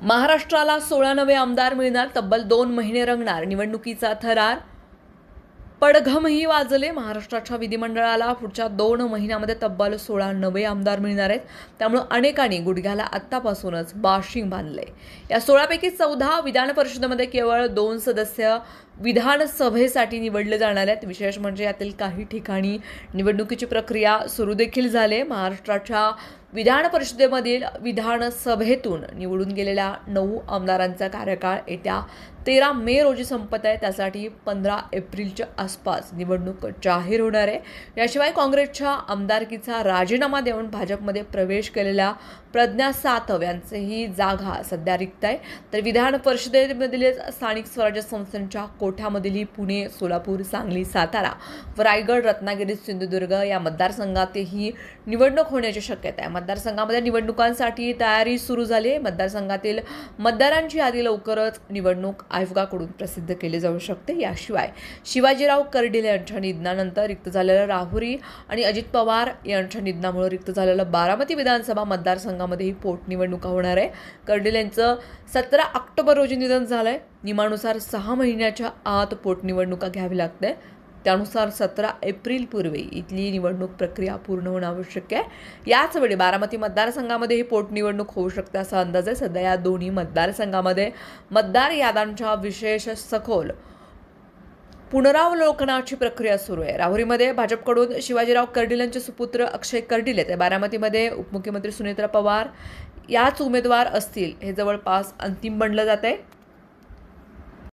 महाराष्ट्राला 16 नवे आमदार मिळणार, तब्बल 2 महिने रंगणार निवडणुकीचा थरार. पडघमही वाजले. महाराष्ट्राच्या विधिमंडळाला पुढच्या 2 महिन्यामध्ये तब्बल 16 नवे आमदार मिळणार आहेत. त्यामुळे अनेकांनी गुडघ्याला आत्तापासूनच बाशिंग बांधले. या 16 पैकी 14 विधान परिषदेमध्ये केवळ 2 सदस्य विधानसभेसाठी निवडले जाणार आहेत. विशेष म्हणजे यातील काही ठिकाणी निवडणुकीची प्रक्रिया सुरू देखील झाली. महाराष्ट्राच्या विधान परिषदेमधील विधानसभेतून निवडून गेलेल्या 9 आमदारांचा कार्यकाळ येत्या 13 मे रोजी संपत आहे. त्यासाठी 15 एप्रिलच्या आसपास निवडणूक जाहीर होणार आहे. याशिवाय काँग्रेसच्या आमदारकीचा राजीनामा देऊन भाजपमध्ये प्रवेश केलेल्या प्रज्ञा सातव यांचीही जागा सध्या रिक्त आहे. तर विधान परिषदेमधील स्थानिक स्वराज्य संस्थांच्या कोठ्यामधील पुणे, सोलापूर, सांगली, सातारा व रायगड, रत्नागिरी, सिंधुदुर्ग या मतदारसंघातही निवडणूक होण्याची शक्यता आहे. मतदारसंघामध्ये निवडणुकांसाठी तयारी सुरू झाली आहे. मतदारसंघातील मतदारांची यादी लवकरच निवडणूक आयोगाकडून प्रसिद्ध केली जाऊ शकते. याशिवाय शिवाजीराव कर्डिले यांच्या निधनानंतर रिक्त झालेलं राहुरी आणि अजित पवार यांच्या निधनामुळे रिक्त झालेलं बारामती विधानसभा मतदारसंघामध्येही पोटनिवडणुका होणार आहे. कर्डिले यांचं 17 ऑक्टोबर रोजी निधन झालंय. नियमानुसार 6 महिन्याच्या आत पोटनिवडणुका घ्यावी लागते. त्यानुसार 17 एप्रिलपूर्वी इथली निवडणूक प्रक्रिया पूर्ण होणं आवश्यक आहे. याचवेळी बारामती मतदारसंघामध्ये ही पोटनिवडणूक होऊ शकते असा अंदाज आहे. सध्या या दोन्ही मतदारसंघामध्ये मतदार याद्यांच्या विशेष सखोल पुनरावलोकनाची प्रक्रिया सुरू आहे. राहुरीमध्ये भाजपकडून शिवाजीराव कर्डिले यांचे सुपुत्र अक्षय कर्डिले, तर बारामतीमध्ये उपमुख्यमंत्री सुनेत्रा पवार याच उमेदवार असतील हे जवळपास अंतिम बनलं जात आहे.